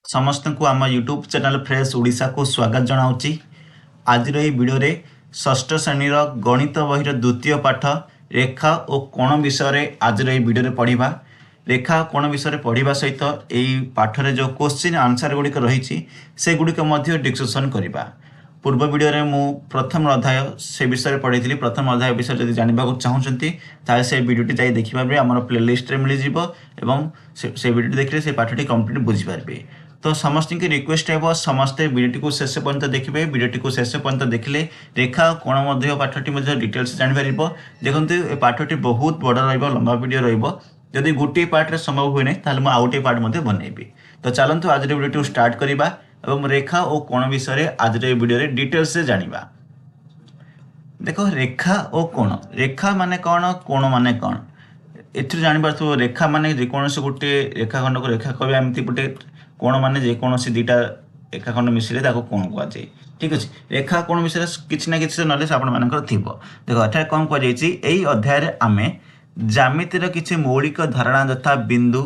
समस्त को आम यूट्यूब चैनल फ्रेश ओडिशा को स्वागत जनाऊँगी। आज भिडियो षष्ठ श्रेणी गणित बही द्वितीय पाठ रेखा और कोण विषय आज भिडियो पढ़ा। रेखा और कोण विषय पढ़ा सहित यही पाठरे जो क्वेश्चन आंसर गुड़िक रही से गुड़िक डिस्कसन करवा। पूर्व वीडियो मु प्रथम अध्याय से विषय पढ़ी प्रथम अध्याय विषय जब जानवा चाहूँगी ताले से वीडियोटी जाई देखिपारे आम प्लेलिस्ट मिल से वीडियो देखिए से पाठटी कंप्लीट बुझीपारे। तो समस्त की रिक्वेस्ट है समस्ते वीडियो को शेष पर्यंत देखिए। वीडियो को शेष पर्यंत देखिले रेखा कोण पाठटी डिटेल्स जापर। देखते पाठटी बहुत बड़ लंबा वीडियो रदि गोटे पार्ट संभव हुए ना तो मुझे आउ गोटे पार्ट बनइबी। तो चलतु आज वीडियो स्टार्ट करवा और रेखा और कोण विषय आज वीडियो डिटेल्स से जानिबा। देखो रेखा और कोण, रेखा माने कौन, कोण माने कौन, एथि जानिपार रेखा माने जेकोसी गोटे रेखाखंड को रेखा कहवा एमती गोटे कोण माने जेकोसी दुईटा रेखाखंड मिसिले ताको कोण कहुए। ठीक अच्छे, रेखा कोण विषय किसी ना कि नॉलेज आपंकर थी। देखो एठार कौन कहुई अध्याय आम ज्यामितिर किसी मौलिक धारणा यथा बिंदु,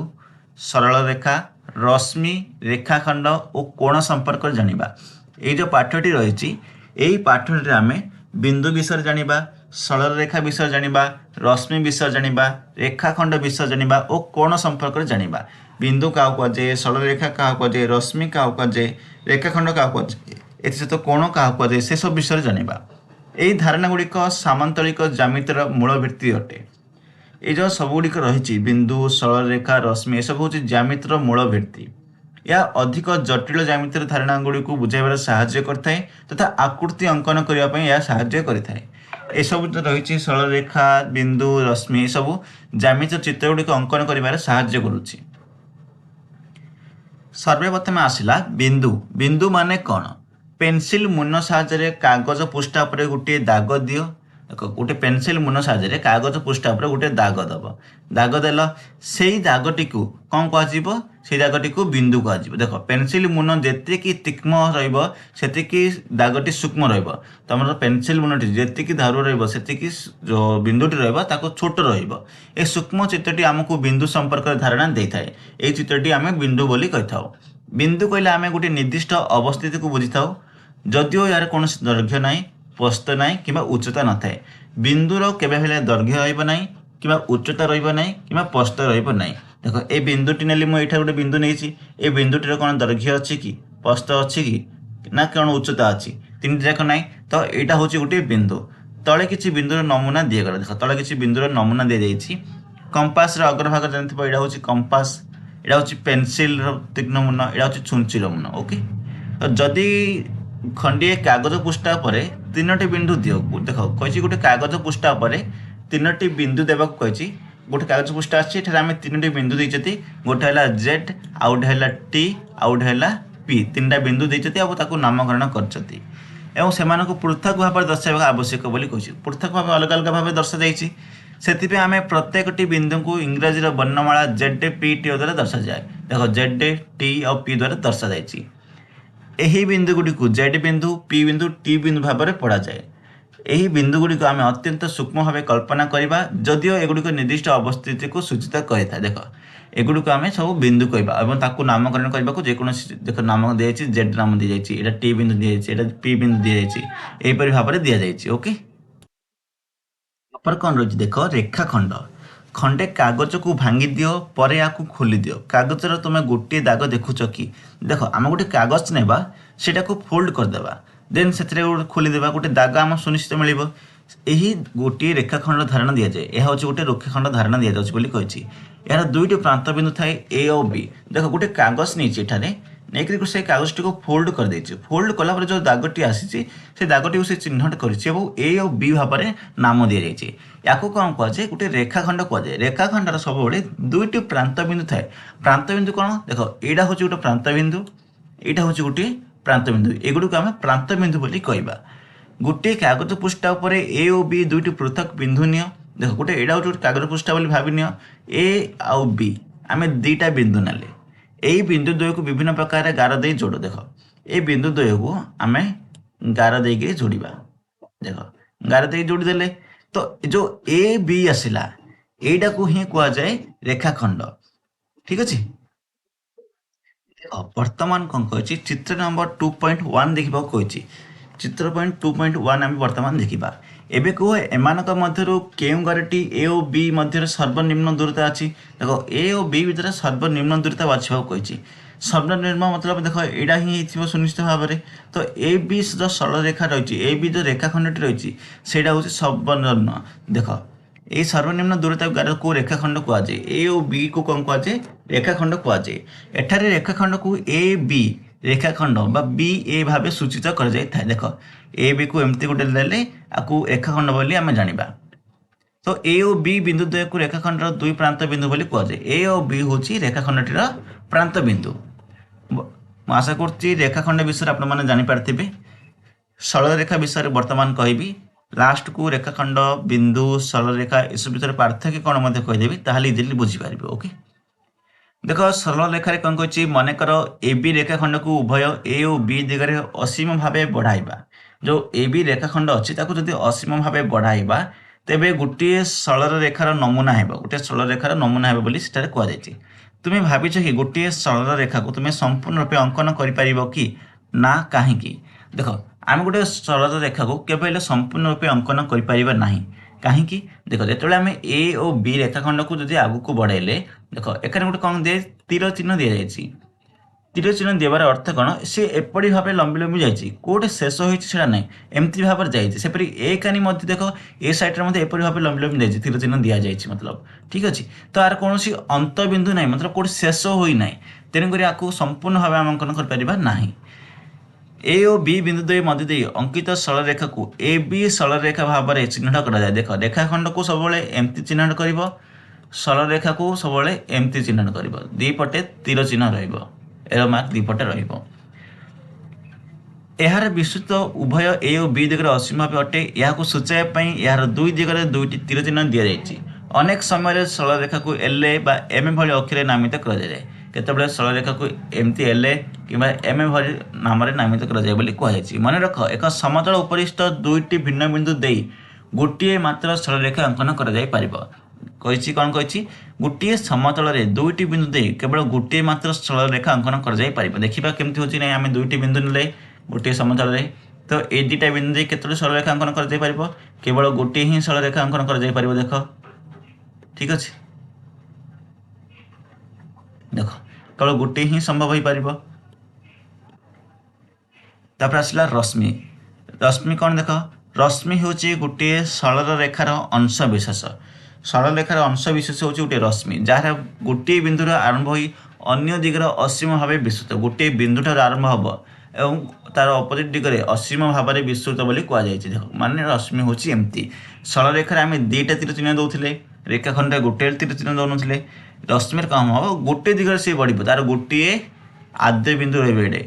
सरल रेखा, रश्मि, रेखाखंड और कोण संपर्क जानिबा। ये जो पाठटी रही यही पाठटी आम बिंदु विषय जानिबा, सरल रेखा विषय जानिबा, रश्मि विषय जानिबा, रेखाखंड विषय जानिबा और कोण संपर्क जानिबा। बिंदु क्या कहुए, सरल रेखा क्या कहुए, रश्मि क्या कहुए, रेखाखंड क्या कहुए, एसत कोण क्या कहुए, से सब विषय जानिबा। यही धारणा गुड़िक सामांतरिक ज्यामितिर मूल भित्ति अटे। ये जो सबुगुड़िक रही बिंदु, सरल रेखा, रश्मि, यह सब हूँ ज्यामितिर मूल भित्ति। या अधिक जटिल ज्यामितिर धारणा गुड़िक बुझाइबार साहाय्य करता तथा आकृति अंकन करने यह साहाय्य करता है। ये सब रही सरल रेखा, बिंदु, रश्मि सब ज्यामितिर चित्र गुड़िक अंकन कर साहाय्य करुच्ची। सर्वप्रथम आसला बिंदु। बिंदु माने कौन? पेनसिल मुन साहाय्य कागज पृष्ठा पर गोटे दाग दियो। गोटे पेनसिल मुन साहाय्य कागज पृष्ठा पर गोटे दाग दब, दाग देल से दागटी को कौन कह से दागटी को बिंदु कह। देख पेनसिल मुन जी तीक्ष्ण रही दागटी सूक्ष्म रम पेनसिल मुनटी जी धारू रही जो बिंदुटी रहा छोट रे सूक्ष्म चित्रटी आमको बिंदु संपर्क धारणा दे था। ये चित्रटी आम बिंदु बोली कही था। बिंदु कहले आम गोटे निर्दिष्ट अवस्थिति को बुझी था जदिओ यार कौन दैर्घ्य ना, प्रस्थ ना कि उच्चता न थाए। बिंदुर केबे हेले दैर्घ्य रहा कि उच्चता रहा कि प्रस्थ रहा। देख ये बिंदुटी नेली मुझे गोटे बिंदु नहीं, ये बिंदुटीर कौन दैर्घ्य अच्छी कि प्रस्थ अच्छी कि ना कौन उच्चता अच्छी, तीन जाक ना। तो यहाँ हूँ गोटे बिंदु। तले किसी बिंदुर नमूना दिगला। देख तले किसी बिंदुर नमूना दी जाइए। कंपास अग्रभाग जानते यहाँ हूँ कंपास, यहाँ हूँ पेनसिल तीक्ष्ण मुन, यहाँ हूँ छुंचीर मुन। ओके, तो जदि खंडे कागज पृष्ठा पर तीनोटी बिंदु दियो। देख कही गोटे कागज पृष्ठा पर तीनोटी बिंदु देवाक कही। गोटे कागज पृष्ठा आम तीनोटी बिंदु देते, गोटे है जेड, आउ गोटे है टी, आउ गोटे है पी। तीन टा बिंदु देते नामकरण कर पृथक भाव दर्शाइवा आवश्यक बोली कही। पृथक भाव अलग अलग भाव दर्शा जाइए। से आम प्रत्येकटी बिंदु को इंग्राजी वर्णमाला जेड पी टी द्वारा दर्शा जाए। देख जेड टी और पी द्वारा दर्शा जाइए। यही बिंदु गुड़ी को जेड बिंदु, पी बिंदु, टी बिंदु भाव में पढ़ा जाए। यही बिंदु गुड़ी आम अत्यंत सूक्ष्म भाव कल्पना करवा जदिओ एगुड़िक निर्दिष्ट अवस्थिति को सूचित करता है। देख एगुड़िक आम सब बिंदु कहवा नामकरण करने को जेकोसी देख नाम दी जाए, जेड नाम दी जाए, यहाँ टी बिंदु दी जाए, पी बिंदु दी जाए, यहीपरि भाव में दि जाए। ओके, पर कौन रही देख रेखाखंड। खंडे कागज को भांगी दियो पर या खोली दियो। कागजर तुम गोटे दाग देखुच कि देख आम गोटे कागज नेबा सेटा को फोल्ड करदेबा देन से खोलीदेवा गोटे दाग आम सुनिश्चित मिल। यही गोटे रेखाखंड धारणा दि जाए। यह हूँ गोटे रेखाखंड धारणा दि जाए। यार दुईटी प्रांत बिंदु थाए ए और बी। देख गोटे कागज नहीं नहीं से कागज टी को फोल्ड कर देछि। फोल्ड कला जो दागटी आसी से दागटी को से चिन्हट कर ए और बी भाव में नाम दि जाए। या कौन कहुए गोटे रेखाखंड कहुए। रेखाखंडर सब दुईटी प्रांत बिंदु थाए। प्रांत बिंदु कौन देख यहाँ हूँ गोटे प्रांत बिंदु, यहाँ हूँ गोटे प्रांत बिंदु। एगुड़ी आम प्रांत बिंदु बोली कहवा। गोटे कागज पृष्ठा उपर ए और बी दुईटी पृथक बिंदु नियो। देख गोटे यहाँ हूँ कागज पृष्ठा बोली भावी नियो। ए आउ बी आम दुईटा बिंदु नाले यही बिंदु द्वय को विभिन्न प्रकार गार दे जोड़। देख ये बिंदु द्वय को आम गार दे जोड़ा। देख गार दे जोड़देले तो जो ए बी आसला यहीटा को ही कहुए रेखाखंड। ठीक अच्छे, ବର୍ତ୍ତମାନ କ'ଣ କହିଛି ଚିତ୍ର ନମ୍ବର 2.1 ଦେଖିବାକୁ କହିଛି। ଚିତ୍ର ପଏଣ୍ଟ 2.1 ଆମେ ବର୍ତ୍ତମାନ ଦେଖିବା। ଏବେ କୁହ ଏମାନଙ୍କ ମଧ୍ୟରୁ କେଉଁ ଗାରଟି ଏ ଓ ବି ମଧ୍ୟରେ ସର୍ବନିମ୍ନ ଦୂରତା ଅଛି। ଦେଖ ଏ ଓ ବି ଭିତରେ ସର୍ବନିମ୍ନ ଦୂରତା ବାଛିବାକୁ କହିଛି। ସର୍ବନିମ୍ନ ମତଲବ ଦେଖ ଏଇଟା ହିଁ ହେଇଥିବ ସୁନିଶ୍ଚିତ ଭାବରେ। ତ ଏ ବି ଯେଉଁ ସରଳରେଖା ରହିଛି ଏ ବି ଯେଉଁ ରେଖାଖଣ୍ଡଟି ରହିଛି ସେଇଟା ହେଉଛି ସର୍ବନିମ୍ନ। ଦେଖ এই সর্বনিম্ন দূরতাକୁ ରେଖାଖଣ୍ଡ କୁହାଯାଏ। ଏ ଓ ବି କୁ କ'ଣ କୁହାଯାଏ? ରେଖାଖଣ୍ଡ କୁହାଯାଏ। ଏଠାରେ ରେଖାଖଣ୍ଡକୁ ଏ ବି ରେଖାଖଣ୍ଡ ବା ବି ଏ ଭାବେ ସୂଚିତ କରାଯାଇଥାଏ। ଦେଖ ଏ ବି କୁ ଏମିତି ଗୋଟେ ଦେଲେ ଆକୁ ରେଖାଖଣ୍ଡ ବୋଲି ଆମେ ଜାଣିବା। ତ ଏ ଓ ବି ବିନ୍ଦୁ ଦ୍ୱୟକୁ ରେଖାଖଣ୍ଡର ଦୁଇ ପ୍ରାନ୍ତ ବିନ୍ଦୁ ବୋଲି କୁହାଯାଏ। ଏ ଓ ବି ହେଉଛି ରେଖାଖଣ୍ଡଟିର ପ୍ରାନ୍ତ ବିନ୍ଦୁ। ମୁଁ ଆଶା କରୁଛି ରେଖାଖଣ୍ଡ ବିଷୟରେ ଆପଣମାନେ ଜାଣିପାରିଥିବେ। ସରଳରେଖା ବିଷୟରେ ବର୍ତ୍ତମାନ କହିବି। ଲାଷ୍ଟକୁ ରେଖାଖଣ୍ଡ ବିନ୍ଦୁ ସରଳରେଖା ଏସବୁ ଭିତରେ ପାର୍ଥକ୍ୟ କ'ଣ ମଧ୍ୟ କହିଦେବି, ତାହେଲେ ଇଜିଲି ବୁଝିପାରିବେ। ଓକେ, ଦେଖ ସରଳରେଖାରେ କ'ଣ କହିଛି, ମନେକର ଏ ବି ରେଖାଖଣ୍ଡକୁ ଉଭୟ ଏ ଓ ବି ଦିଗରେ ଅସୀମ ଭାବେ ବଢ଼ାଇବା। ଯେଉଁ ଏ ବି ରେଖାଖଣ୍ଡ ଅଛି ତାକୁ ଯଦି ଅସୀମ ଭାବେ ବଢ଼ାଇବା ତେବେ ଗୋଟିଏ ସରଳରେଖାର ନମୁନା ହେବ। ଗୋଟିଏ ସରଳରେଖାର ନମୁନା ହେବ ବୋଲି ସେଠାରେ କୁହାଯାଇଛି। ତୁମେ ଭାବିଛ କି ଗୋଟିଏ ସରଳରେଖାକୁ ତୁମେ ସମ୍ପୂର୍ଣ୍ଣ ରୂପେ ଅଙ୍କନ କରିପାରିବ କି ନା, କାହିଁକି? ଦେଖ ଆମେ ଗୋଟେ ସରଳରେଖାକୁ କେବେ ହେଲେ ସମ୍ପୂର୍ଣ୍ଣ ରୂପେ ଅଙ୍କନ କରିପାରିବା ନାହିଁ। କାହିଁକି? ଦେଖ ଯେତେବେଳେ ଆମେ ଏ ଓ ବି ରେଖାଖଣ୍ଡକୁ ଯଦି ଆଗକୁ ବଢ଼ାଇଲେ, ଦେଖ ଏখানে ଗୋଟେ କ'ଣ ଦିଏ, ତୀର ଚିହ୍ନ ଦିଆଯାଇଛି। ତୀର ଚିହ୍ନ ଦେବାର ଅର୍ଥ କ'ଣ, ସେ ଏପରି ଭାବେ ଲମ୍ବି ଲମ୍ବି ଯାଇଛି, କେଉଁଠି ଶେଷ ହୋଇଛି ସେଇଟା ନାହିଁ, ଏମିତି ଭାବରେ ଯାଇଛି। ସେପରି ଏ କାନି ମଧ୍ୟ ଦେଖ ଏ ସାଇଡ଼୍ରେ ମଧ୍ୟ ଏପରି ଭାବେ ଲମ୍ବି ଲମ୍ବି ଯାଇଛି, ତୀର ଚିହ୍ନ ଦିଆଯାଇଛି ମତଲବ। ଠିକ୍ ଅଛି, ତ ଆର କୌଣସି ଅନ୍ତବିନ୍ଦୁ ନାହିଁ, ମତଲବ କେଉଁଠି ଶେଷ ହୋଇନାହିଁ। ତେଣୁକରି ଆକୁ ସମ୍ପୂର୍ଣ୍ଣ ଭାବେ ଆମେ ଅଙ୍କନ କରିପାରିବା ନାହିଁ। ए और बी बिंदु द्वय मध्य दे अंकित सरलरेखा को ए बी सरलरेखा भाव में चिन्हट कराए। देख रेखाखंड को सब एमती चिन्हट कर, सरलरेखा को सब एमती चिन्हट कर, दीपटे तीर चिन्ह एरो मार्क दीपटे यार विस्तृत उभय ए और बी दिगरे असीम भाव अटे। यह सूचाइवाई यार दुई दिगरे दुईटी तीर चिन्ह दि जाए। अनेक समय सरलरेखा को एल ए बा एम ए भली अक्षर नामित कराए। केतबेले सरलरेखा को एमती एल ए कि एम ए भली नाम नामित कराए बोली कहुई। मन रख, एक समतल उपरिस्थ दुईटी भिन्न बिंदु दे गोटे मात्र सरलरेखा अंकन करै। कही कौन कही, गोटे समतल दुईटी बिंदु दे केवल गोटे मात्र सरलरेखा अंकन कर। देखा केमती हो आम दुईटी बिंदु ने गोटे समतल, तो ये दुटा बिंदु दे केतोटी सरलरेखा अंकन कर केवल गोटे ही सरलरेखा अंकन कर। देख ठीक अच्छे, देख केवल गोटे ही संभव हो पार। तापर आसला रश्मि। रश्मि कौन, देख रश्मि हूँ गोटे सरल रेखार अंश विशेष। सरल रेखार अंश विशेष हूँ गोटे रश्मि, जार गोटे बिंदुर आरंभ हो अन्य दिगर असीम भाव विस्तृत। गोटे बिंदुठार आरंभ हम एवं तार अपोजिट दिगरे असीम भाव में विस्तृत बोली कहुई। देख मान रश्मि हूँ एमती। सरल रेखार आम दुईटा तीर चिन्ह दौले, रेखाखंड गोटे तीर चिन्ह दौन। रश्मिर कम हम गोटे दिगरे सी बढ़, तार गोटे आद्य बिंदु रे।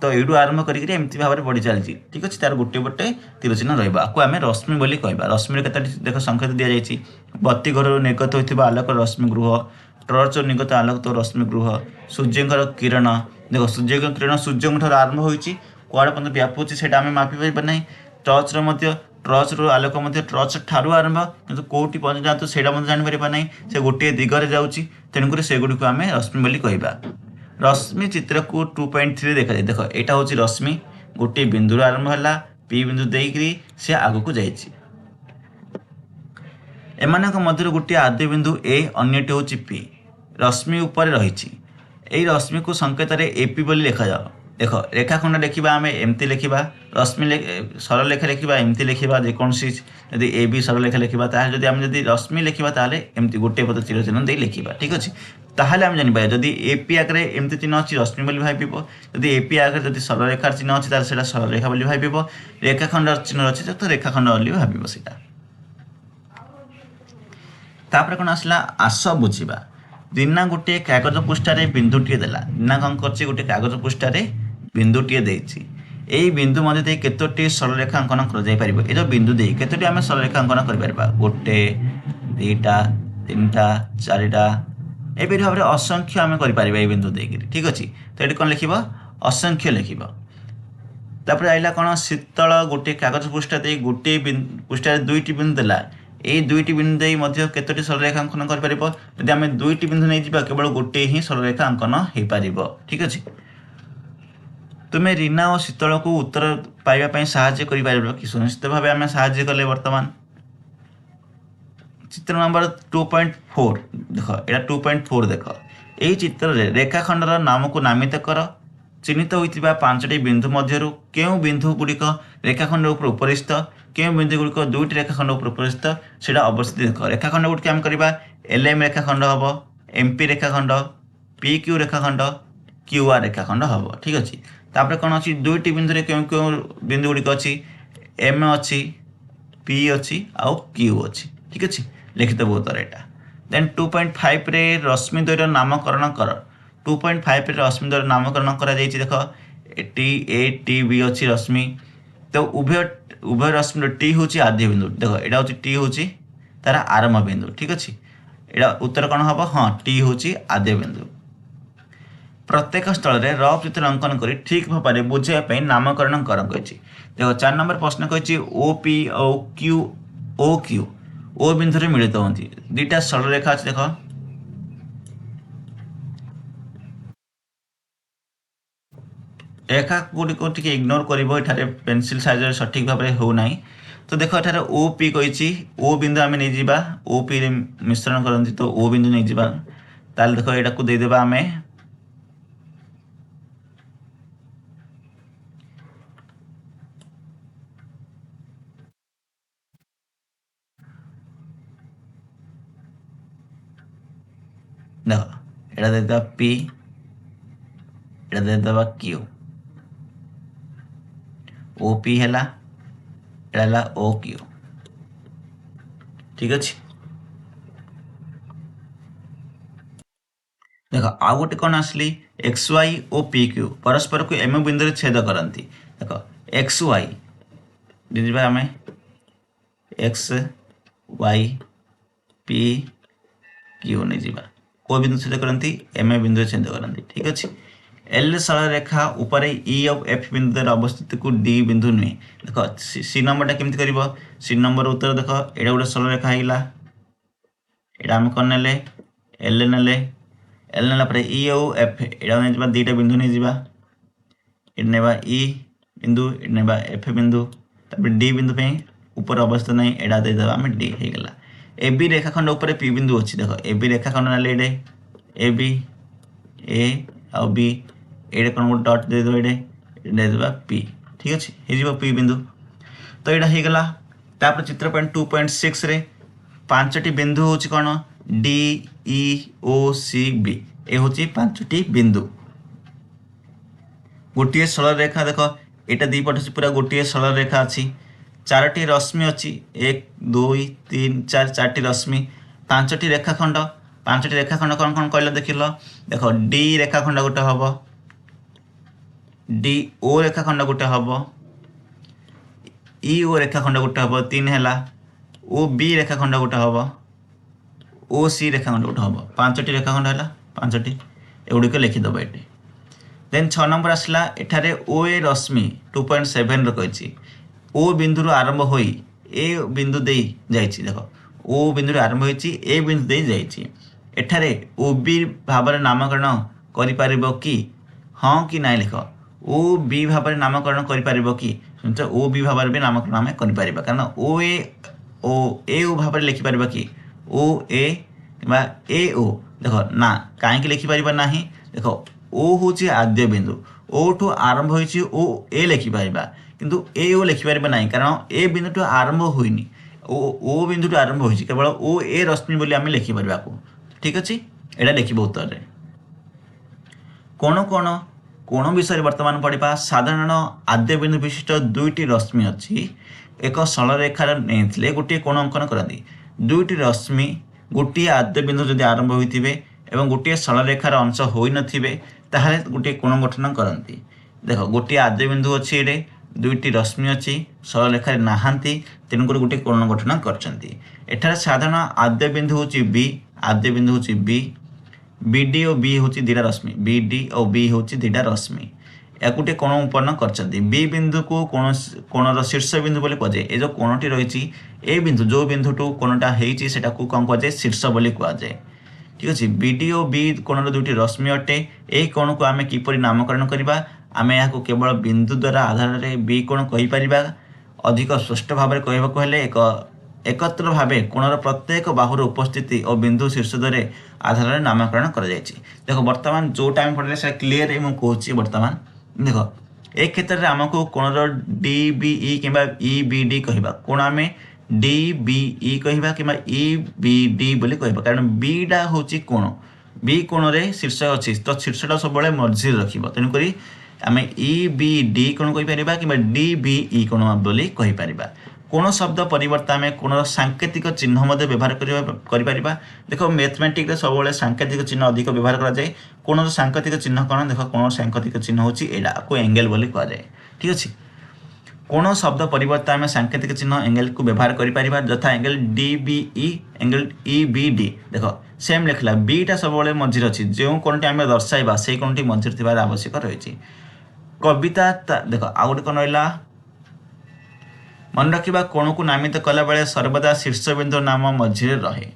तो यू आरंभ करमती भाव में बढ़ी चलती। ठीक अच्छे, तार गोटे पटे तीर चिन्ह रहा रश्मि बोली कहवा। रश्मि केत देख संकेत दि जाए, बत्ती घर निर्गत होता आलोक रश्मि गृह, टर्च निर्गत आलोक रश्मि गृह, सूर्यंकर किरण। देख सूर्य किरण सूर्य आरंभ होती कड़े पर्यटन व्यापूँ से मापी पार ना। टर्च टर्च आलोक टर्च ठारू आरंभ, कितु कौटी पर्यटन जातु से जापर ना, से गोटे दिगरे जाऊँगी। तेणुक से गुड़ आम रश्मि बोली कहवा। रश्मि चित्र को 2.3 देखा जाए। देख यहाँ हूँ रश्मि, गोटे बिंदु आरंभ है, पी बिंदु देकरी से आगक जामान मध्य गोटे आद्य बिंदु ए, अन्यटी हूँ पी। रश्मि उपर रही रश्मि को संकेत एपी बोली लिखा जाओ। देख रेखाखंड लिखा आम एमती लिखा, रश्मि सरलरेखा लिखा एमती लिखा। जेकोसी यदि ए बी सरलरेखा लिखा ताकि आम रश्मि लिखा ताले एमती गोटे पद तीर चिन्ह दे लिखा। ठीक अच्छे, ताहले आम जानिपर जदि एपी आगे एमती चिन्ह अच्छी रश्मि बोली भाव, जदि एपी आगे जदि सरलरेखार चिन्ह अच्छी तार से सरलरेखा बोली भाव, रेखाखंड चिन्ह अच्छी तो रेखाखंड बोली भाव। तापर कौन आसला, आस बुझा। दीना गोटे कागज पृष्ठार बिंदुटे देला। दीना कौन कर गोटे कागज पृष्ठार बिंदुटे देती। यही बिंदु मध्य केतोटी सरलरेखा अंकन कर। ये जो बिंदु दे केतोटी आम सरलरेखा अंकन कर, गोटे दुईटा तीनटा चारिटा एपरी भाव में असंख्य आम कर बिंदु देकर। ठीक अच्छे, तो ये कौन लिख, असंख्य लिख। तापर आइला कौन, शीतल गोटे कागज पृष्ठा दे गोटे पृष्ठार दुईटी बिंदु देला। ये दुईटी बिंदु मध्य केतोटी सरलरेखा अंकन कर। आम दुईटी बिंदु नहीं जावा केवल गोटे ही सरलरेखा अंकन हो पार। ठीक अच्छे, तुमे रीना और शीतल को उत्तर पाइबा साहाय्य कर कि सुनिश्चित भाव आम साहाय्य कले बर्तमान चित्र नंबर 2.4 देख यहाँ 2.4 देख यही चित्र में रेखाखंडर नाम को नामित कर चिन्हित होता 5टी बिंदु मध्य क्यों बिंदु गुड़िक रेखाखंड उपरिस्थ क्यों बिंदु गुड़िक दुईट रेखाखंड उपरिस्थ से अवस्थित देख रेखाखंड गुड़िक आम करवा LM रेखाखंड हम MP रेखाखंड PQ रेखाखंड QR रेखाखंड हम ठीक अच्छे तापर कौन अच्छी दुईट बिंदु क्यों क्यों बिंदु गुड़िक अच्छी M अच्छी P अच्छी आउ Q अच्छी ठीक अच्छे लिखित उत्तर यहाँ देन 2.5 रे रश्मि द्वयर नामकरण कर 2.5 रे रश्मि द्वयर नामकरण करा देख TATB अच्छी रश्मि तो उभय रश्मि टी हूँ आद्य बिंदु देख यहाँ हूँ टी हूँ तार आरंभ बिंदु ठीक अच्छे यहाँ उत्तर कौन हम हाँ टी हूँ आद्य बिंदु प्रत्येक स्थल में रफ चित्र अंकन कर ठीक भाव में बुझाई नामकरण कर देख 4 नंबर प्रश्न कही OP और QOQ ओ बिंदु मिलित होती दुईटा सरल रेखा अच्छे देख रेखा गुड़िक टे इग्नोर कर पेनसिल साइज सठिक भाव में होना तो देख ये OP कही ओ बिंदु आम नहीं जा OP मिश्रण करती तो ओ बिंदु नहीं जा ताल देख यहाँ को देदेबा आम देख यहाँ देदेबा P यहाँ देदेबा Q OP है यहाँ OQ ठीक अच्छे देख आउ गोटे कौन आसली XY और PQ परस्पर को M बिंदु छेद करती देख XY दीजिए आम XY PQ नहीं जा को बिंदु छेद करती M बिंदु छेद करती ठीक अच्छे L सरल रेखा उपर E और F बिंदु अवस्थित को D बिंदु नुहे देख C नंबर केमती कर C नंबर उत्तर देख यहाँ गोटे सरल रेखा है यहाँ आम कौन ने L ने L नेला E और F यहाँ नहीं दुईटा बिंदु नहीं जा ना E बिंदु ना F बिंदु D बिंदु ऊपर अवस्थित नहीं यहाँ देदेबा आम D होगा AB रेखाखंड उपर P बिंदु अच्छी देख AB रेखाखंड ना AB A आ B ये कौन गोटे डट देदेव ये देदेबा P ठीक अच्छे हो P बिंदु तो यहाँ होगला तापर चित्र 2.6 रे 5टी बिंदु हूँ कौन D E O C B ये हूँ 5टी बिंदु गोटे सरल रेखा देख यहाँ दीपट से पूरा गोटे सरल रेखा अच्छी 4टी रश्मि अच्छी 1 2 3 4 4टी रश्मि 5टी रेखाखंड 5टी रेखाखंड कौन कौन कहल देख देख D रेखाखंड गोटे हम DO रेखाखंड गोटे हम EO रेखाखंड गोटे हम 3 है OB रेखाखंड गोटे हम OC रेखाखंड गोटे हम 5टी रेखाखंड है 5टी एगुड़िक लिखिदेव ये देन 6 नंबर आसला एठारे OA रश्मि 2.7 रही O बिंदु आरंभ हो ए बिंदु दे जाइए देख O बिंदु आरंभ हो ए बिंदु दे जाइए एठारे OB भाव नामकरण कर कि हाँ कि ना लिख OB भाव नामकरण कर कि OB भाव भी नामकरण आम कर कारण OA ओ ए ओ भाव लिखिपर कि OA कि AO देख ना कहीं लिखिपर ना देख O हूँ आद्य बिंदु O ठू आरंभ हो A लिखिपर किंतु AO लिखिपर ना कारण ए बिंदु आरंभ होनी O बिंदु आरंभ हो केवल OA रश्मि बोली आम लिखिपर को ठीक अच्छे यहाँ लिखे उत्तर में कोण कोण कोण विषय बर्तमान पढ़ा साधारण आद्य बिंदु विशिष्ट दुईटी रश्मि अच्छी एक सरल रेखार नहीं गोटे कोण अंकन करती दुईटी रश्मि गोटे आद्य बिंदु जदि आरंभ होते और गोटे सरल रेखार अंश हो नथिबे ताहले गोटे कोण गठन करती देख गोटे आद्य बिंदु अच्छी ये दुईटी रश्मि अच्छी सरल रेखार नहांती तेणुक गोटे कोण गठन कर साधारण आद्य बिंदु हूँ B आद्य बिंदु हूँ B BD और B हूँ दुईटा रश्मि BD और B हूँ दुईटा रश्मि या गोटे कोण उत्पन्न कर बी बिंदु को कोणर शीर्ष बिंदु बोली कहुए ये जो कोणटी रही ए बिंदु जो बिंदुटू कोणटा होता कौन कहुए शीर्ष बोली कहुए ठीक अच्छे BD और B कोणर दुईटी रश्मि अटे यही कोण को आम किपर नामकरण करवा आमे यहाँ केवल बिंदु द्वारा आधार में बी कोण कहीपर अधिक स्पष्ट भाव में कहवाक हेले एकत्र भाव कोणर प्रत्येक बाहुर उपस्थिति और बिंदु शीर्षदरे आधार में नामकरण कर देख बर्तमान जोटा आम पढ़े से क्लीयर मुझे कहूँ बर्तमान देख एक क्षेत्र में आमको कोणर डी बी ई कि ई बी डी कहवा कोण आम डी बी ई कहवा कि ई बी डी बोली कहवा कारण बीटा हूँ कोण बी कोण रे शीर्ष अच्छी तो शीर्षटा सब मझी रखिब तेणुक आम ई बी डी कोण कहीपर कि डी बी ई कोण बोली कहीपर कोण शब्द परिवर्तन आम कोण सांकेतिक चिन्ह व्यवहार कर देख मैथमेटिक्स सब सांकेतिक चिन्ह अधिक व्यवहार कराए कोण सांकेतिक चिन्ह कौन देख कोण सांकेतिक चिन्ह हूँ यहाँ को एंगल बोली कहुए ठीक अच्छे कोण शब्द परिवर्तन आम सांकेतिक चिन्ह एंगल को व्यवहार कर यथा angle D B E angle E B D देख सेम लिखला बीटा सब मझे अच्छी जो कोणटी आम दर्शाइबा से कोणटी मझे थी आवश्यक रही कविता देख आउ गोटे कौन रहा मन रखा कोण को नामित कला बेले सर्वदा शीर्षबिंदु नाम मझे रहे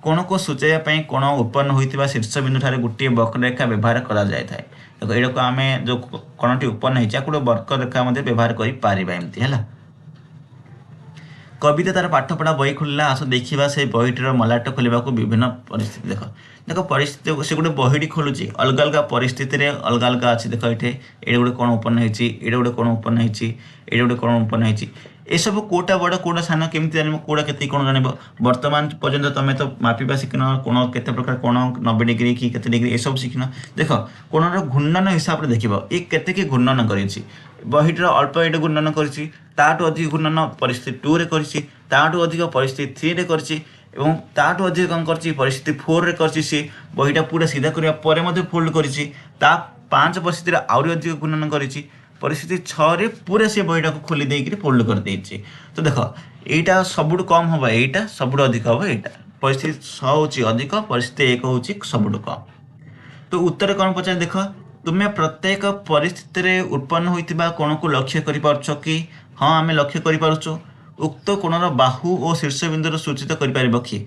कोण को सूचाइवाई कोण उत्पन्न होता शीर्षबिंदु ठारे गोटे वक्ररेखा व्यवहार कर देखो ये आम जो कोणटी उत्पन्न होती गोटे वक्ररेखा व्यवहार कर कविता तार पाठ पढ़ा बही खोलला आस देखा से बहीटर मलाट खोलने को विभिन्न परिस्थिति देख देख परिस्थिति से गोटे बहीटी खोलुची अलग अलग परिस्थिति अलग अलग अच्छी देख ये गोटे कौन उत्पन्न होती ये गोटे कौन उत्पन्न होती ये गोटे कौन उत्पन्न होती ये सब कोटा बड़ कोटा सान केमी जान कोटा के कौन जान बर्तमान पर्यंत तुम तो मापिबा शिखिन कोण के प्रकार कोण 90 डिग्री कि केते डिग्री ये सब शिखिन देख कोणर घूर्णन हिसाब से देख ये केते घूर्णन कर बहीटर अल्प ये घूर्णन कर अधिक घूर्णन परिस्थिति 2 रे कर अधिक परिस्थिति 3 रे कर अधिक कौन कर परिस्थिति 4 रे कर बहीटा पूरा सीधा करने फोल्ड कर 5 परिस्थिति आहरी अधिक घूर्णन कर परिस्थिति 6 रे पूरा से बहीटा को खोली देकर फोल्ड कर देछि तो देख यहाँ सबुठ कम हम यहाँ सबुठ अधिक हम यहाँ परिस्थिति 6 हूँ अधिक परिस्थिति 1 हूँ सबुठ कम तो उत्तर कौन पचार देख तुम्हें प्रत्येक परिस्थिति रे उत्पन्न होता कोण को लक्ष्य कर कि हाँ आम लक्ष्य कर उक्त कोणर बाहु और शीर्षबिंदु सूचित कर कि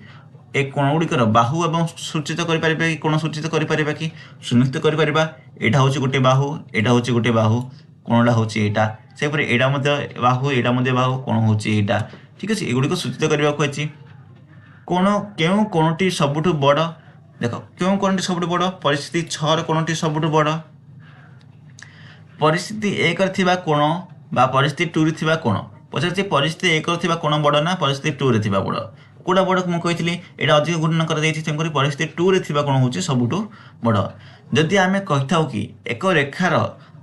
एक कोण गुड़िकर बाहु और सूचित कर कि कोण सूचित कर कि सुनिश्चित कर यहाँ हूँ गोटे बाहु यहाँ हूँ गोटे बाहु कोणटा हूँ यहाँ से यहाँ बाहु यहाँ बाहु कोण हूँ यहाँ ठीक अच्छे एगुड़ी सूचित करने को कोण क्यों कोणटी सबुठ बड़ देख क्यों कोणटी सबुठ बड़ परिस्थिति 6 कोणटी सबुठ बड़ परिस्थिति 1 थिबा कोण बा परिस्थिति 2 रे थिबा कोण पचार परिस्थिति 1 थिबा कोण बड़ ना परिस्थिति 2 रे थिबा बड़ कोड़ा बड़ मुझे कही यहाँ अधिक घूर्णन कर परिस्थिति 2 रे थिबा कोण हूँ सबुठ बड़ जदि आम कही था कि एक रेखार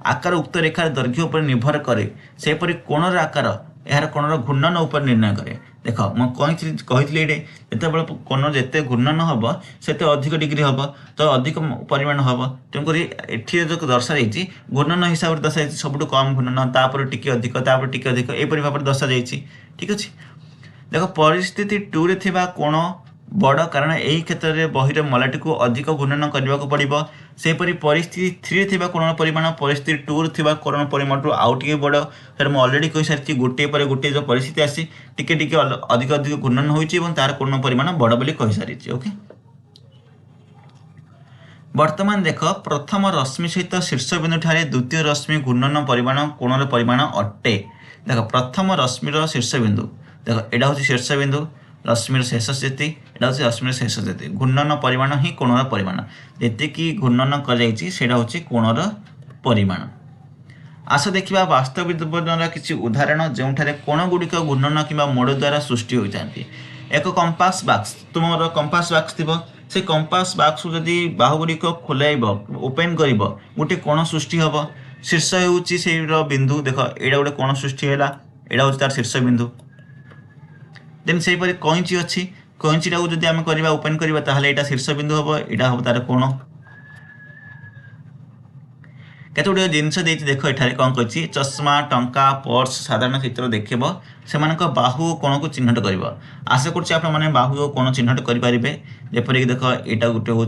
आकार उक्त रेखार दैर्घ्य उपर निर्भर करे सेपरि कोणर आकार यार कोणर घूर्णन उपर निर्णय करे देख मुझे कही ये कोण जिते घूर्णन हम से अधिक डिग्री हम तो अधिक परिमाण हम तेणुक ये जो दर्शा जाइए घूर्णन हिसाब से दर्शा सबुठ कम घूर्णन तापर टिके अधिक तापर टिके अधिक यहपरी भाव में दर्शा जाइए ठीक अच्छे देख परिस्थिति 2 रे थिबा कोण बड़ कारण यही क्षेत्र में बहीर मलाटी को अधिक घूर्णन करने को पड़ो सेपरी परिस्थिति 3 रे थिबा कोण परिमाण परिस्थिति 2 रे थिबा कोण परिमाण आउ टे बड़ सर मुझे अलरेडी कही सारी गोटे पर गोटे जो परिस्थिति आसी टिके टिके अधिक अधिक घूर्णन होती तार कोण परिमाण बड़ बोली कही सारी ओके वर्तमान देख प्रथम रश्मि सहित शीर्षबिंदु ठारे द्वितीय रश्मि घूर्णन परिमाण कोणर परिमाण अटे देख प्रथम रश्मिर शीर्षबिंदु देख यहाँ हूँ शीर्षबिंदु रश्मिर शेष स्थिति यहाँ हूँ रश्मिर शेष स्थिति घूर्णन परिमाण ही कोणर परिमाण जी घूर्णन कर कोणर परिमाण आस देखा वास्तव जीवन किसी उदाहरण जो कोण गुड़िक घूर्णन कि मोड़ द्वारा सृष्टि होता एक कंपास बॉक्स तुम कंपास बॉक्स थी से कंपास बॉक्स जदि बाहु गुड़िक खोलाइब ओपेन कर गोटे कोण सृष्टि हम शीर्ष हो बिंदु देख यहाँ गोटे कोण सृष्टि है यहाँ हूँ तार शीर्ष बिंदु देन से कईची अच्छी कईचीटा को जब आम करवा ओपेन करवा ताहले यहाँ शीर्ष बिंदु हम यहाँ हम तार कोण केते गुड़िक जिनस देख ये कौन कर चश्मा टंका पर्स साधारण चित्र देखब से बाहु कोण को चिन्हट कर आशा कर बाहु कोण चिन्हट करेंगे जपरिक देख यहाँ गोटे हूँ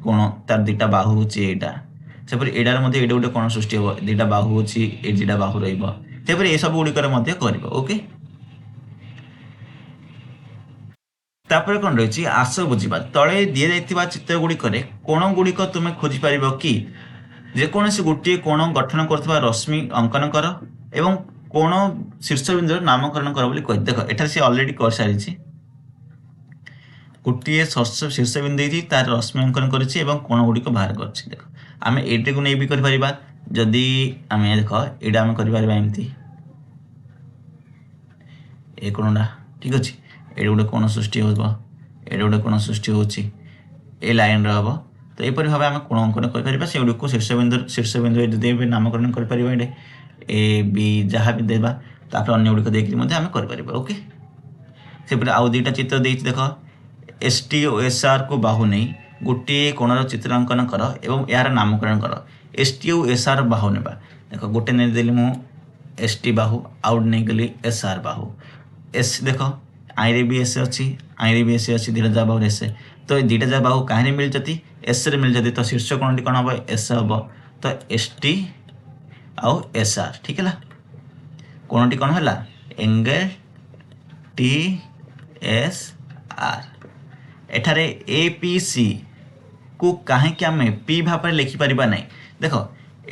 कोण तार दुटा बाहु हूँ यहाँ सेपरी एडार ये गोटे कोण सृष्टि हम दुटा बाहु हूँ ये दुटा बाहु रही ये सब गुड़िकर कर ओके तापर कौन रही आस बुझा तले दि जाइथिबा चित्र गुड़िक कोण गुड़िक तुम खोजिपर कि ଯେକୌଣସି ଗୋଟିଏ କୋଣ ଗଠନ କରୁଥିବା ରଶ୍ମି ଅଙ୍କନ କର ଏବଂ କୋଣ ଶୀର୍ଷବିନ୍ଦୁର ନାମକରଣ କର ବୋଲି କହି ଦେଖ ଏଠାରେ ସେ ଅଲରେଡ଼ି କରିସାରିଛି। ଗୋଟିଏ ଶୀର୍ଷବିନ୍ଦୁ ଦେଇଛି ତାର ରଶ୍ମି ଅଙ୍କନ କରିଛି ଏବଂ କୋଣ ଗୁଡ଼ିକ ବାହାର କରିଛି। ଦେଖ ଆମେ ଏଇଟାକୁ ନେଇ ବି କରିପାରିବା। ଯଦି ଆମେ ଦେଖ ଏଇଟା ଆମେ କରିପାରିବା ଏମିତି ଏ କୋଣଟା ଠିକ୍ ଅଛି। ଏଇଠି ଗୋଟେ କୋଣ ସୃଷ୍ଟି ହେବ, ଏଇଠି ଗୋଟେ କୋଣ ସୃଷ୍ଟି ହେଉଛି, ଏ ଲାଇନ୍ର ହେବ। ତ ଏହିପରି ଭାବେ ଆମେ କୋଣ ଅଙ୍କନ କରିପାରିବା। ସେଗୁଡ଼ିକୁ ଶୀର୍ଷବିନ୍ଦୁ ଯଦି ଏବେ ନାମକରଣ କରିପାରିବା ଏଇଠି ଏ ବି ଯାହା ବି ଦେବା, ତାପରେ ଅନ୍ୟ ଗୁଡ଼ିକ ଦେଇକି ମଧ୍ୟ ଆମେ କରିପାରିବା। ଓକେ, ସେପରି ଆଉ ଦୁଇଟା ଚିତ୍ର ଦେଇଛି ଦେଖ। ଏସ୍ ଟି ଓ ଏସ୍ ଆର୍ କୁ ବାହୁ ନେଇ ଗୋଟିଏ କୋଣର ଚିତ୍ରାଙ୍କନ କର ଏବଂ ଏହାର ନାମକରଣ କର। ଏସ୍ ଟି ଓ ଏସ୍ ଆର୍ ବାହୁ ନେବା। ଦେଖ ଗୋଟେ ନେଇଦେଲି ମୁଁ ଏସ୍ ଟି ବାହୁ, ଆଉ ନେଇଗଲି ଏସ୍ ଆର୍ ବାହୁ। ଏସ୍ ଦେଖ ଆଇରେ ବି ଏସ୍ ଅଛି, ଆଇରେ ବି ଏସ୍ ଅଛି, ଦୁଇଟା ଯାକ ବାହୁରେ ଏସ୍। ତ ଏ ଦୁଇଟା ଯାକ ବାହୁ କାହିଁରେ ମିଳିଛନ୍ତି? ଏସ୍ରେ ମିଳିଛନ୍ତି। ତ ଶୀର୍ଷ କୋଣଟି କ'ଣ ହେବ? ଏସ୍ ହେବ। ତ ଏସ୍ ଟି ଆଉ ଏସ୍ ଆର୍ ଠିକ୍ ହେଲା। କୋଣଟି କ'ଣ ହେଲା? Angle T S R. ଏଠାରେ ଏ ପି ସି କୁ କାହିଁକି ଆମେ ପି ଭାବରେ ଲେଖିପାରିବା ନାହିଁ? ଦେଖ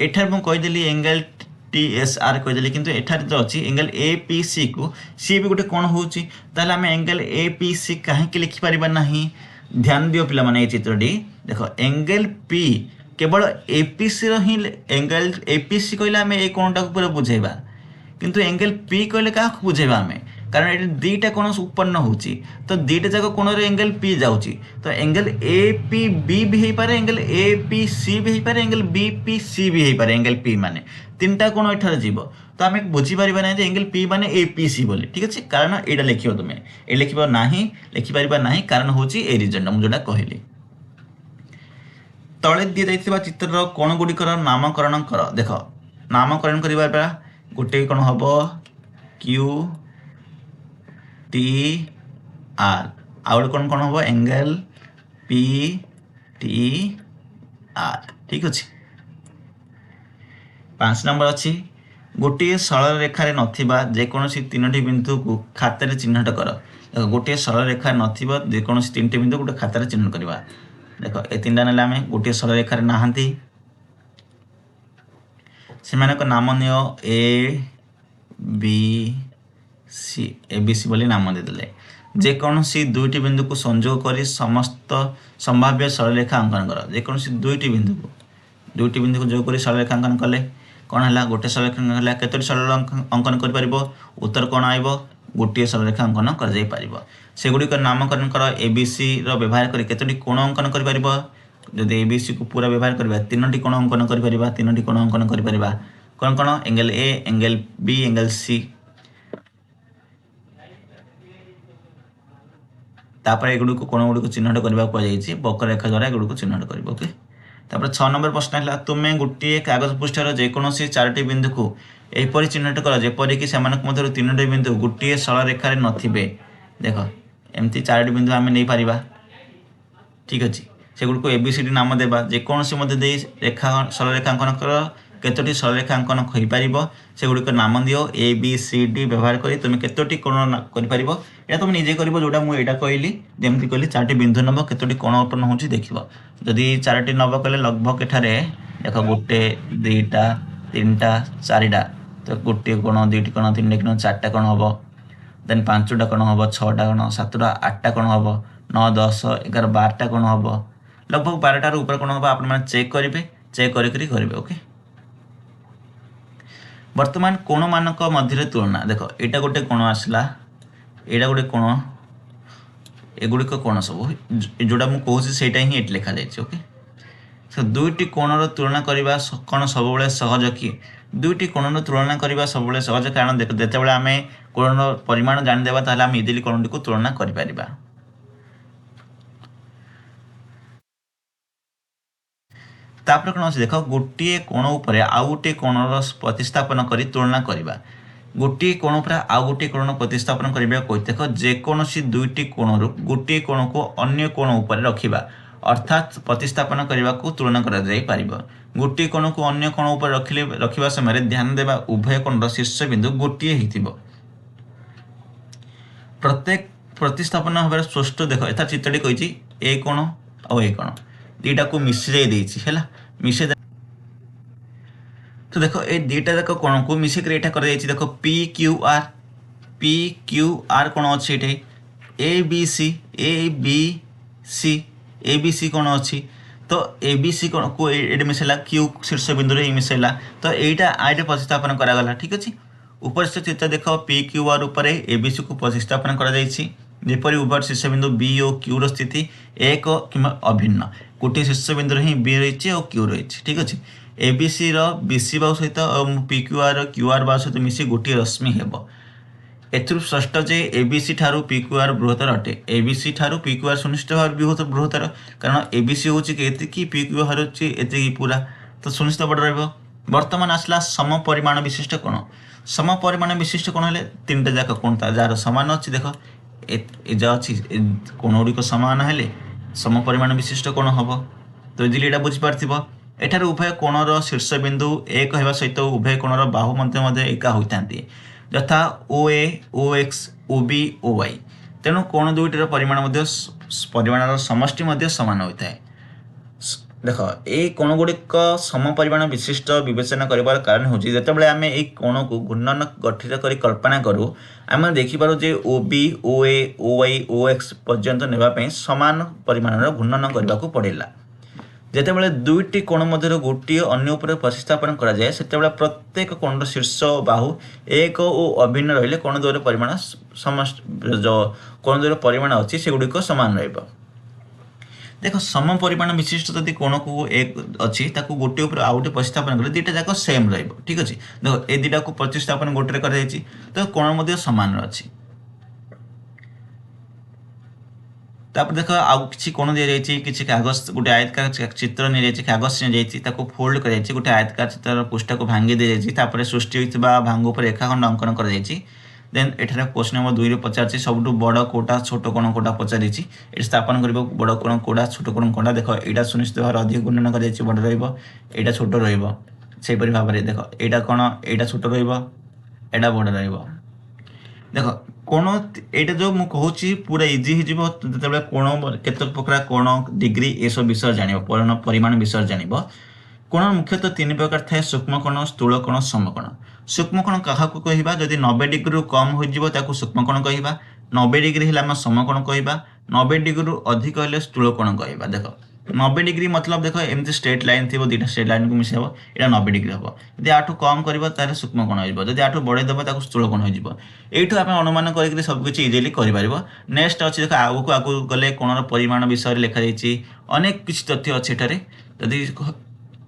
ଏଠାରେ ମୁଁ କହିଦେଲି ଏଙ୍ଗେଲ୍ ଟି ଏସ୍ ଆର୍ କହିଦେଲି, କିନ୍ତୁ ଏଠାରେ ଯେଉଁ ଅଛି ଏଙ୍ଗେଲ୍ ଏ ପି ସି କୁ ସିଏ ବି ଗୋଟେ କୋଣ ହେଉଛି। ତାହେଲେ ଆମେ ଏଙ୍ଗେଲ୍ ଏ ପି ସି କାହିଁକି ଲେଖିପାରିବା ନାହିଁ? ଧ୍ୟାନ ଦିଅ ପିଲାମାନେ ଏ ଚିତ୍ରଟି ଦେଖ। ଏଙ୍ଗେଲ୍ ପି କେବଳ ଏପିସିର ହିଁ ଏଙ୍ଗେଲ୍ ଏପିସି କହିଲେ ଆମେ ଏ କୋଣଟାକୁ ପୁରା ବୁଝେଇବା, କିନ୍ତୁ ଏଙ୍ଗେଲ୍ ପି କହିଲେ କାହାକୁ ବୁଝେଇବା ଆମେ? କାରଣ ଏଠି ଦୁଇଟା କୋଣ ଉତ୍ପନ୍ନ ହେଉଛି, ତ ଦୁଇଟା ଯାକ କୋଣରେ ଏଙ୍ଗେଲ୍ ପି ଯାଉଛି। ତ angle A P B B ହେଇପାରେ, angel A P C B ହେଇପାରେ, angel B P C B ହେଇପାରେ। ଏଙ୍ଗେଲ୍ ପି ମାନେ ତିନିଟା କୋଣ ଏଠାରେ ଯିବ। ତ ଆମେ ବୁଝିପାରିବା ନାହିଁ ଯେ ଏଙ୍ଗେଲ୍ ପି ମାନେ ଏ ପି ସି ବୋଲି। ଠିକ୍ ଅଛି, କାରଣ ଏଇଟା ଲେଖିବ ତୁମେ, ଏ ଲେଖିପାରିବା ନାହିଁ। କାରଣ ହେଉଛି ଏ ରିଜନ୍ଟା ମୁଁ ଯେଉଁଟା କହିଲି। ତଳେ ଦିଆଯାଇଥିବା ଚିତ୍ରର କୋଣ ଗୁଡ଼ିକର ନାମକରଣ କର। ଦେଖ ନାମକରଣ କରିବା ଦ୍ୱାରା ଗୋଟିଏ କ'ଣ ହେବ? କ୍ୟୁ ଟି ଆର୍, ଆଉ ଗୋଟେ କ'ଣ ହେବ? ଏଙ୍ଗେଲ୍ ପି ଟି ଆର୍। ଠିକ୍ ଅଛି। 5 ନମ୍ବର ଅଛି ଗୋଟିଏ ସରଳ ରେଖାରେ ନଥିବା ଯେକୌଣସି ତିନୋଟି ବିନ୍ଦୁକୁ ଖାତାରେ ଚିହ୍ନଟ କର। ଦେଖ ଗୋଟିଏ ସରଳ ରେଖାରେ ନଥିବା ଯେକୌଣସି ତିନିଟି ବିନ୍ଦୁ ଗୋଟେ ଖାତାରେ ଚିହ୍ନଟ କରିବା। ଦେଖ ଏ ତିନିଟା ନେଲେ ଆମେ ଗୋଟିଏ ସରଳ ରେଖାରେ ନାହାନ୍ତି, ସେମାନଙ୍କ ନାମ ନିଅ ଏ ବି ସି। ଏ ବି ସି ବୋଲି ନାମ ଦେଇଦେଲେ। ଯେକୌଣସି ଦୁଇଟି ବିନ୍ଦୁକୁ ସଂଯୋଗ କରି ସମସ୍ତ ସମ୍ଭାବ୍ୟ ସରଳରେଖା ଅଙ୍କନ କର। ଯେକୌଣସି ଦୁଇଟି ବିନ୍ଦୁକୁ ଯୋଗ କରି ସରଳରେଖା ଅଙ୍କନ କଲେ କ'ଣ ହେଲା? ଗୋଟେ ସରଳରେଖା ହେଲା। କେତୋଟି ସରଳରେଖା ଅଙ୍କନ କରିପାରିବ? ଉତ୍ତର କ'ଣ ଆସିବ? ଗୋଟିଏ ସରଳରେଖା ଅଙ୍କନ କରାଯାଇପାରିବ। ସେଗୁଡ଼ିକର ନାମକରଣ କର। ଏ ବି ସିର ବ୍ୟବହାର କରି କେତୋଟି କୋଣ ଅଙ୍କନ କରିପାରିବ? ଯଦି ଏ ବି ସିକୁ ପୁରା ବ୍ୟବହାର କରିବା, ତିନୋଟି କୋଣ ଅଙ୍କନ କରିପାରିବା। କ'ଣ? ଏଙ୍ଗେଲ୍ ଏ, ଏଙ୍ଗେଲ୍ ବି, ଏଙ୍ଗେଲ୍ ସି। ତାପରେ ଏଗୁଡ଼ିକୁ କୋଣଗୁଡ଼ିକୁ ଚିହ୍ନଟ କରିବାକୁ କୁହାଯାଇଛି। ବକ୍ରରେଖା ଦ୍ୱାରା ଏଗୁଡ଼ିକୁ ଚିହ୍ନଟ କରିବ। ଓକେ, ତାପରେ 6 ନମ୍ବର ପ୍ରଶ୍ନ ହେଲା ତୁମେ ଗୋଟିଏ କାଗଜ ପୃଷ୍ଠର ଯେକୌଣସି 4ଟି ବିନ୍ଦୁକୁ ଏହିପରି ଚିହ୍ନଟ କର ଯେପରିକି ସେମାନଙ୍କ ମଧ୍ୟରୁ 3ଟି ବିନ୍ଦୁ ଗୋଟିଏ ସରଳ ରେଖାରେ ନଥିବେ। ଦେଖ ଏମିତି 4ଟି ବିନ୍ଦୁ ଆମେ ନେଇପାରିବା। ଠିକ୍ ଅଛି, ସେଗୁଡ଼ିକୁ ଏ ବି ସି ଡି ନାମ ଦେବା। ଯେକୌଣସି ମଧ୍ୟ ଦେଇ ସରଳରେଖା ଅଙ୍କନ କର। କେତୋଟି ସରଳରେଖା ଅଙ୍କନ ହୋଇପାରିବ ସେଗୁଡ଼ିକ ନାମ ଦିଅ। ଏ ବି ସି ଡି ବ୍ୟବହାର କରି ତୁମେ କେତୋଟି କୋଣ କରିପାରିବ? এটা তুমি ନିଜେ କରିବ, ଯେଉଁଟା ମୁଁ ଏଇଟା କହିଲି। ଯେମିତି କହିଲି 4ଟି ବିନ୍ଦୁ ନେବ, କେତୋଟି କୋଣ ଉତ୍ପନ୍ନ ହେଉଛି ଦେଖିବ। ଯଦି 4ଟି ନେବ କହିଲେ ଲଗଭଗ ଏଠାରେ ଦେଖ 1 2 3 4ଟା, ତ ଗୋଟିଏ କୋଣ, 2ଟି କୋଣ, 3ଟି କୋଣ, 4ଟା କୋଣ ହେବ। ଦେନ୍ 5ଟା କୋଣ ହେବ, 6ଟା କୋଣ, 7ଟା 8ଟା କୋଣ ହେବ, 9 10 11 12ଟା କୋଣ ହେବ। ଲଗଭଗ 12ଟାରୁ ଉପରେ କୋଣ ହେବ। ଆପଣମାନେ ଚେକ୍ କରିବେ, ଚେକ୍ କରିକିରି କରିବେ। ଓକେ, ବର୍ତ୍ତମାନ କୋଣମାନଙ୍କ ମଧ୍ୟରେ ତୁଳନା। ଦେଖ ଏଇଟା ଗୋଟେ କୋଣ ଆସିଲା, ଏଇଟା ଗୋଟେ କୋଣ, ଏଗୁଡ଼ିକ କୋଣ ସବୁ ଯେଉଁଟା ମୁଁ କହୁଛି ସେଇଟା ହିଁ ଏଠି ଲେଖାଯାଇଛି। ଓକେ, ତ ଦୁଇଟି କୋଣର ତୁଳନା କରିବା କ'ଣ ସବୁବେଳେ ସହଜ କି? ଦୁଇଟି କୋଣର ତୁଳନା କରିବା ସବୁବେଳେ ସହଜ, କାରଣ ଯେତେବେଳେ ଆମେ କୋଣର ପରିମାଣ ଜାଣିଦେବା ତାହେଲେ ଆମେ ଇଜିଲି କୋଣଟିକୁ ତୁଳନା କରିପାରିବା। ତାପରେ କ'ଣ ଅଛି ଦେଖ, ଗୋଟିଏ କୋଣ ଉପରେ ଆଉ ଗୋଟିଏ କୋଣର ପ୍ରତିସ୍ଥାପନ କରି ତୁଳନା କରିବା। ଗୋଟିଏ କୋଣ ଉପରେ ଆଉ ଗୋଟିଏ କୋଣ ପ୍ରତିସ୍ଥାପନ କରିବାକୁ କହୁଛି। ଦେଖ ଯେକୌଣସି ଦୁଇଟି କୋଣରୁ ଗୋଟିଏ କୋଣକୁ ଅନ୍ୟ କୋଣ ଉପରେ ରଖିବା, ଅର୍ଥାତ୍ ପ୍ରତିସ୍ଥାପନ କରିବାକୁ ତୁଳନା କରାଯାଇପାରିବ। ଗୋଟିଏ କୋଣକୁ ଅନ୍ୟ କୋଣ ଉପରେ ରଖିବା ସମୟରେ ଧ୍ୟାନ ଦେବା ଉଭୟ କୋଣର ଶୀର୍ଷବିନ୍ଦୁ ଗୋଟିଏ ହେଇଥିବ। ପ୍ରତ୍ୟେକ ପ୍ରତିସ୍ଥାପନ ହେବାର ସ୍ପଷ୍ଟ ଦେଖ ଏଥର ଚିତ୍ରଟି କହିଛି ଏ କୋଣ ଆଉ ଏ କୋଣ ଦୁଇଟାକୁ ମିଶାଇ ଦେଇଛି ହେଲା। तो देख ये दुईटा जाक कौन को मिसिक यहाँ कर देख पी क्यू आर कौन अच्छे ये ए बी सी कौन अच्छी तो ए बी सी कौन को ये मिसेला क्यू शीर्ष बिंदु ही मिसेला तो यहीटा आईटे प्रतिस्थापन करागला ठीक अच्छे उपरिस्थ चित्र देख पी क्यू आर उपर ए बी सी को प्रतिस्थापन करपरि उभय शीर्ष बिंदु बी और क्यू स्थिति एक कि अभिन्न गोटे शीर्ष बिंदु ही बी रही और क्यू रही ठीक अच्छे A B C B C बाहु सहित पी क्यू आर बाहु सहित मिसी गोटे रश्मि हेब एथुर स्पष्ट जे ए बी सी ठारू पी क्यू आर बृहत्तर अटे ए बी सी ठारू पी क्यू आर सुनिश्चित भाव बृहत्तर कारण ए बी सी हूँ कि पी क्यू आर होती पूरा तो सुनिश्चित बड़ रर्तमान आसला सम परिमाण विशिष्ट कोण सम परिमाण विशिष्ट कोण हेले तीन जाक कोण जार सामान अच्छी देख अच्छी कोण गुड़िक सामान हेले सम परिमाण विशिष्ट कोण हम तो इजिली यहाँ बुझीपार एठार उभय कोणर शीर्ष बिंदु एक होगा सहित उभय कोणर बाहु मध्य एका होता यथा O A O X O B O Y तेणु कोण दुईटर परिमाण समष्टि सामान होता है देख ये कोण गुड़िक सम परिमाण विशिष्ट विवेचना कर कारण हूँ जिते आम ये कोण को घूर्णन गठित कर कल्पना करूँ आम देखिपार जे ओ B O A O Y O x पर्यंत नेबापी सामान परिमाण घूर्णन करने को पड़ेगा जितेबाला दुईटी कोण मध्य गोटे अन्य उपर प्रतिस्थापन कराए से प्रत्येक कोण शीर्ष बाहु एक और अभिन्न रही कोण द्वय परिमाण समस्त जो कोण द्वय परिमाण अच्छी से गुड़िक सामान रहा देख सम परिमाण विशिष्ट जदि कोण को एक अच्छी गोटे उपर आउ गोटे प्रतिस्थापन करें दुईटा जाक सेम रही ठीक अच्छे देख ए दुईटा को प्रतिस्थापन गोटे कर तो कोण सामान अच्छी तापर देख आउ कि कोण दी जाइए कि कागज गोटे आयतकार चित्र नहीं जाइए कागज नहीं फोल्ड कर गोटे आयतकार चित्र पृष्ठ को भांगी दी जाइए सृष्टि होता भांग उपर रेखाखंड अंकन कर देन एठार क्वेश्चन नंबर 2 पचार सब बड़ कोटा छोट कोण कोटा पचार स्थापन कर बड़ कोण कोटा छोट कोण कोटा देख यहाँ सुनिश्चित भाव अधिक गुणन कर बड़ रहा छोट रहीपरी भाव में देख यहाँ कौन यहाँ छोट रहा बड़ रहा देख कोण यहाँ जो मुझे कहूँ पूरा इजी हो कोण केत प्रकार कोण डिग्री ये सब विषय जान परिमाण विषय जान कोण मुख्यतः 3 प्रकार थाए सूक्ष्म कोण स्थूल कोण समकोण सूक्ष्म कोण क्या कहवा जदि 90 डिग्री कम हो सूक्ष्म कोण कहवा 90 डिग्री है समकोण कहवा 90 डिग्री अधिक हेल्ले स्थूल कोण कहवा देख 90 डिग्री मतलब देख एमती स्ट्रेट लाइन थी दुईटा स्ट्रेट लाइन को मिसेब यहाँ 90 डिग्री हम यदि आठू कम कर सूक्ष्म कोण हो आठू बढ़ेदेव स्थूल कोण होठू आप अनुमान कर सबकि इजिली कर नेक्स्ट अच्छे देख आगू आगू गले कोणर परिमाण विषय लिखा अनेक किसी तथ्य अच्छे जदि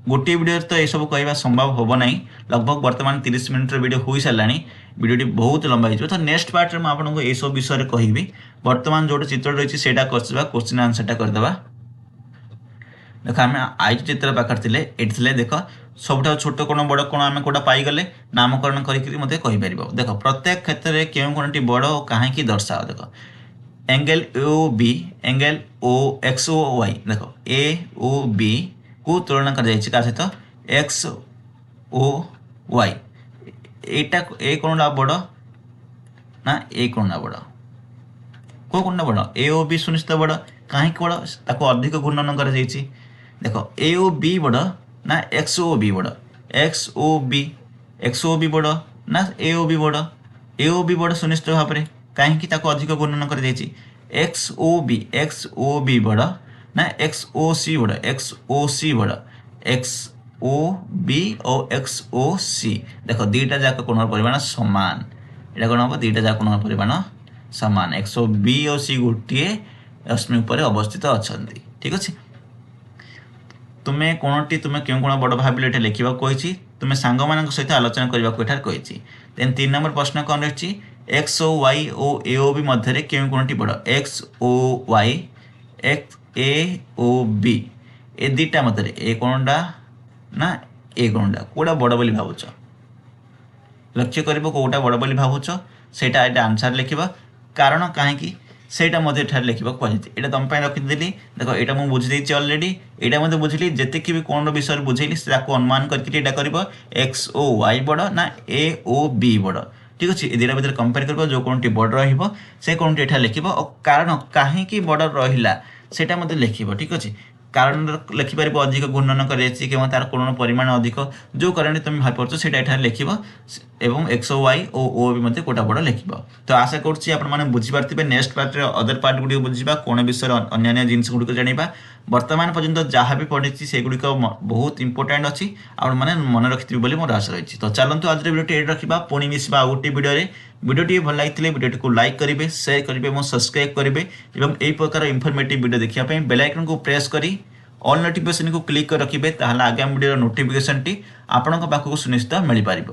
गोटे वीडियो तो यह सब कहवा संभव हम ना लगभग बर्तमान 30 मिनिट्र वीडियो हो सारा वीडियोटी बहुत लंबा हो तो नेक्स्ट पार्ट में आपको ये सब विषय कहि बर्तमान जो चित्र रही है क्वेश्चन आंसरटा करदे देख आम आई चित्र पाखे ये देख सब छोट कोण बड़ कोण आम कौटा पाईगले नामकरण करते कहीपर देख प्रत्येक क्षेत्र में क्यों कोणटी बड़ और कहीं दर्शाओ देख angle O B angle O X O Y देख ए ओ बी को तुलना कर सहित एक्स ओ वाई एटा ए कोणटा बड़ ना ए कोणटा बड़ को कोणटा बड़ ए ओ बी सुनिश्चित बड़ कहीं बड़ ताको अधिक घूर्णन कर देख ए ओ बी बड़ ना एक्स ओ बी बड़ एक्स ओ बी बड़ ना ए ओ बी बड़ सुनिश्चित भाव में कहीं अधिक घूर्णन कर एक्स ओ बी बड़ ना एक्स ओ सी बड़ एक्स ओ बी और एक्स ओ सी देख दुईटा जाक कोण परिमाण सामान यहाँ कौन हम दुईटा जाक कोण परिमाण सामान एक्स ओ बी और सी गोटे रश्मि उपर अवस्थित अच्छा ठीक अच्छे तुम्हें कोणटी तुम्हें क्यों कोण बड़ भाव ये लिखा कही तुम्हें सांग मान सहित आलोचना करने को कही देन 3 नंबर प्रश्न कौन रही एक्स ओ वाई और ए ओ बी मध्य क्यों कोणटी बड़ एक्स ओ वाई एक्स ए ओ बी ए दुईटा मत ए कोणटा ना ए कोणटा कौटा बड़ बोली भावुच लक्ष्य कर कौटा बड़ बोली भावुच से आंसर लिखा कारण कहीं सेटा लिखा कहुई यहाँ तुम रखीदेली देख यहाँ मुझे बुझी अलरेडी यहाँ मत बुझिली जितक भी कोण विषय बुझेली अनुमान कर एक्स ओ वाई बड़ ना ए ओ बी बड़ ठीक अच्छे ये दुटा भितर कंपेयर कर जो कोणटी बड़ रे कोणटी यहाँ लिख और कारण कहीं बड़ रहा सेटा लिख ठीक अच्छे कारण लिखिपर अधिक घूर्णन कर तार कोण परिमाण अधिक जो कारण तुम भाईपार से लिख एवं एक्स वाई ओ भी कोटा बड़ लिख तो आशा करुँचे बुझीपारे नेक्स्ट पार्ट अदर पार्ट गुड़ी बुझा कौन विषय अन्य जिन गुड़िक जाना वर्तमान पर्यंत जहाँ भी पढ़ी से गुड़िक बहुत इंपोर्टाट अच्छी आपने मन रखिथे बोली मोर आशा रही। तो चलते आज भिडियो ये रखा पुणी मिसवा आउ गोटे भिडियो भल लगी भिडियो को लाइक करेंगे शेयर करेंगे और सब्सक्राइब करेंगे और यही प्रकार इनफॉर्मेटिव वीडियो देखापी बेल आइकन को प्रेस करी ऑल नोटिफिकेशन को क्लिक कर रखिए आगामी वीडियो नोटिफिकेशन टी आपण पाखक सुनिश्चित मिल पार।